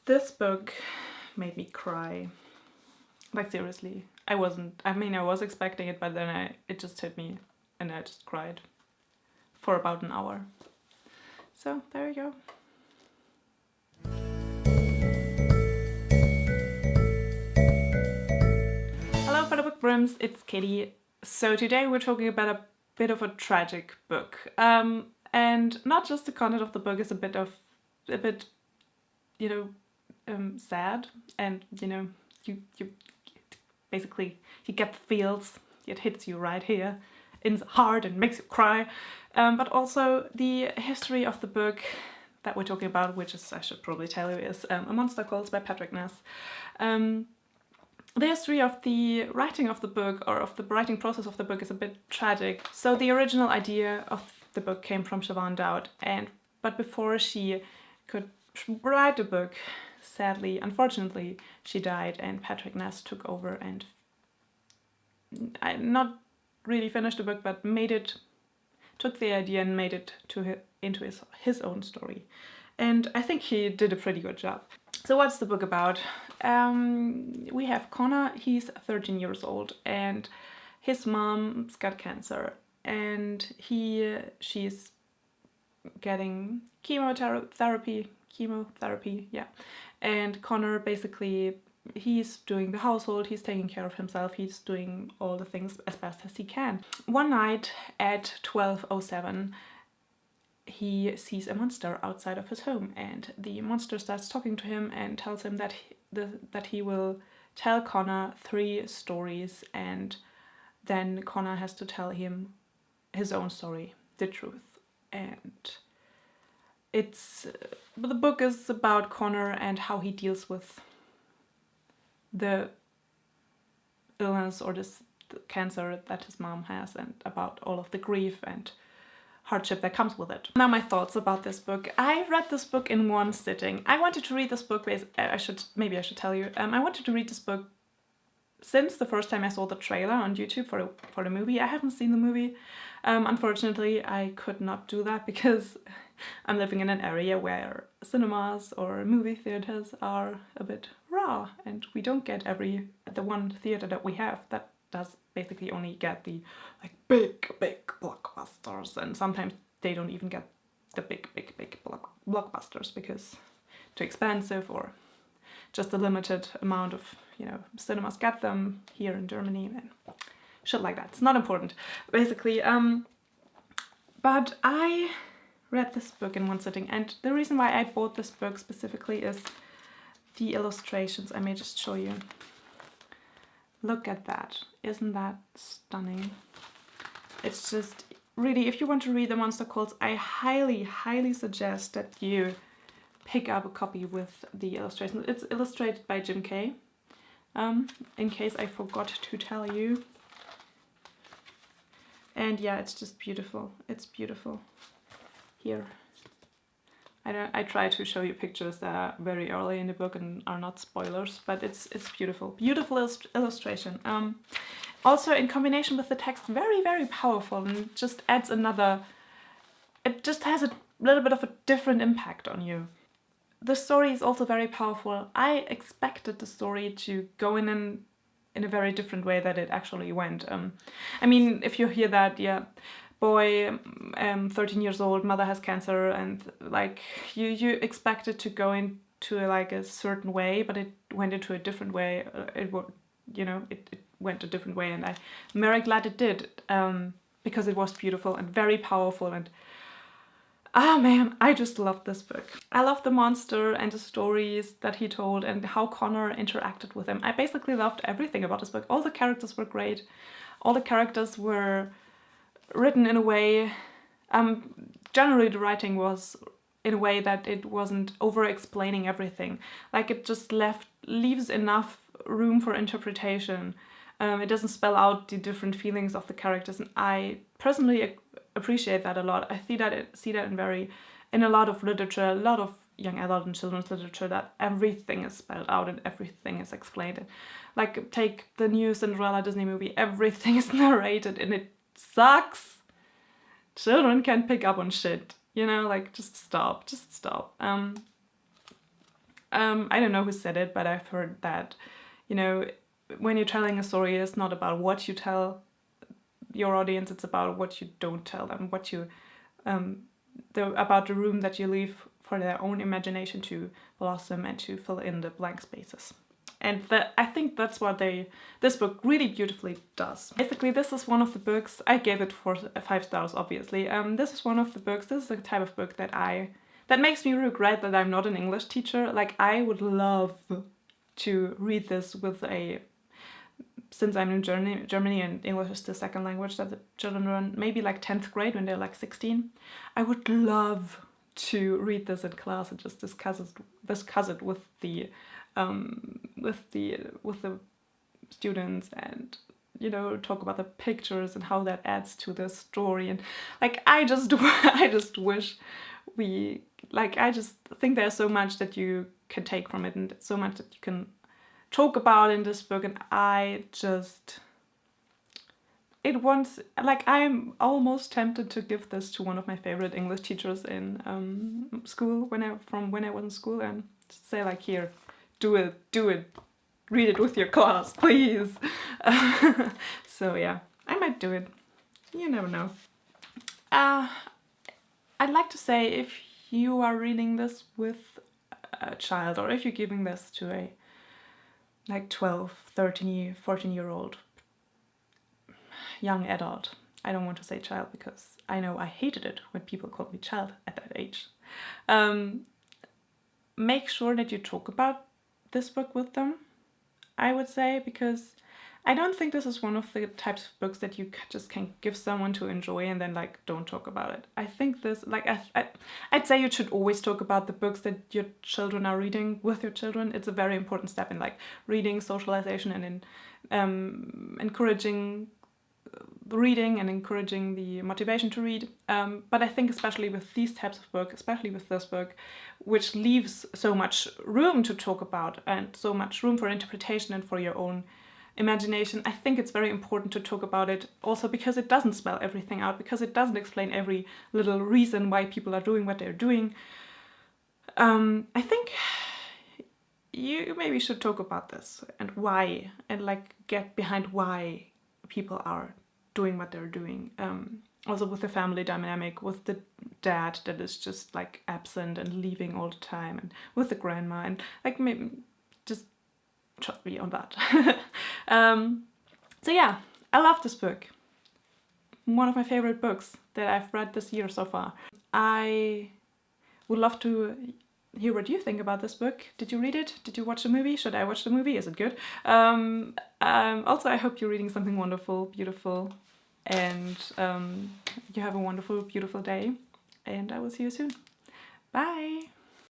This book made me cry. Like, seriously. I was expecting it, but then it just hit me and I just cried for about an hour. So, there you go. Hello fellow bookworms, it's Katie. So today we're talking about a bit of a tragic book. And not just the content of the book is a bit, sad, and you basically you get the feels, it hits you right here in the heart and makes you cry. But also the history of the book that we're talking about, which is, I should probably tell you, is A Monster Calls by Patrick Ness. The history of the writing of the book, or of the writing process of the book, is a bit tragic. So the original idea of the book came from Siobhan Dowd, but before she could write the book, sadly, unfortunately, she died, and Patrick Ness took over and not really finished the book, but took the idea and made it into his own story. And I think he did a pretty good job. So what's the book about? We have Connor, he's 13 years old, and his mom's got cancer, and she's getting chemotherapy, yeah. And Connor, basically, he's doing the household, he's taking care of himself, he's doing all the things as best as he can. One night at 12:07, he sees a monster outside of his home, and the monster starts talking to him and tells him that he will tell Connor 3 stories, and then Connor has to tell him his own story, the truth. And the book is about Connor and how he deals with the illness or the cancer that his mom has, and about all of the grief and hardship that comes with it. Now my thoughts about this book. I read this book in one sitting. I wanted to read this book, maybe I should tell you, I wanted to read this book since the first time I saw the trailer on YouTube for the movie. I haven't seen the movie. Unfortunately, I could not do that because I'm living in an area where cinemas or movie theaters are a bit raw, and we don't get the one theater that we have that does basically only get the big blockbusters, and sometimes they don't even get the big blockbusters because too expensive, or just a limited amount of cinemas get them here in Germany and shit like that. It's not important, basically. But I read this book in one sitting, and the reason why I bought this book specifically is the illustrations. I may just show you. Look at that. Isn't that stunning? It's just really, if you want to read The Monster Calls, I highly suggest that you pick up a copy with the illustrations. It's illustrated by Jim Kay, in case I forgot to tell you. And yeah, it's just beautiful. It's beautiful. Here. I try to show you pictures that are very early in the book and are not spoilers, but it's beautiful. Beautiful illustration. Also, in combination with the text, very powerful, and just adds it just has a little bit of a different impact on you. The story is also very powerful. I expected the story to go in a very different way that it actually went. I mean, if you hear that, yeah, boy, 13 years old, mother has cancer, and like you expect it to go into a certain way, but it went into a different way. It went a different way, and I'm very glad it did, because it was beautiful and very powerful. And man, I just loved this book. I loved the monster and the stories that he told and how Connor interacted with him. I basically loved everything about this book. All the characters were great. All the characters were written in a way, generally the writing was in a way that it wasn't over-explaining everything. Like, it just leaves enough room for interpretation. It doesn't spell out the different feelings of the characters, and I personally appreciate that a lot. I see that in a lot of literature, a lot of young adult and children's literature, that everything is spelled out and everything is explained. Like, take the new Cinderella Disney movie, everything is narrated, and it sucks. Children can't pick up on shit, just stop. I don't know who said it, but I've heard that, you know, when you're telling a story, it's not about what you tell your audience, it's about what you don't tell them, what you, about the room that you leave for their own imagination to blossom and to fill in the blank spaces. And I think that's what this book really beautifully does. Basically, this is one of the books, I gave it 5 stars, obviously. This is one of the books, this is the type of book that makes me regret that I'm not an English teacher. Like, I would love to read this with since I'm in Germany and English is the second language that the children learn, maybe like 10th grade when they're like 16. I would love to read this in class and just discuss it with the students, and, you know, talk about the pictures and how that adds to the story. And like, I just wish we, like, I just think there's so much that you can take from it and so much that you can talk about in this book. And I'm almost tempted to give this to one of my favorite English teachers in school when I was in school, and just say like, here, do it, read it with your class, please. So yeah, I might do it. You never know. I'd like to say, if you are reading this with a child, or if you're giving this to a like 12, 13, 14-year-old young adult. I don't want to say child because I know I hated it when people called me child at that age. Make sure that you talk about this book with them, I would say, because I don't think this is one of the types of books that you just can give someone to enjoy and then like don't talk about it. I think this, like, I'd say you should always talk about the books that your children are reading with your children. It's a very important step in like reading, socialization, and in encouraging reading and encouraging the motivation to read. But I think especially with these types of books, especially with this book, which leaves so much room to talk about and so much room for interpretation and for your own imagination, I think it's very important to talk about it, also because it doesn't spell everything out, because it doesn't explain every little reason why people are doing what they're doing. I think you maybe should talk about this and why, and like get behind why people are doing what they're doing. Also with the family dynamic, with the dad that is just like absent and leaving all the time, and with the grandma, and like maybe just trust me on that. So yeah, I love this book. One of my favorite books that I've read this year so far. I would love to hear what you think about this book. Did you read it? Did you watch the movie? Should I watch the movie? Is it good? Also, I hope you're reading something wonderful, beautiful, and you have a wonderful, beautiful day. And I will see you soon. Bye!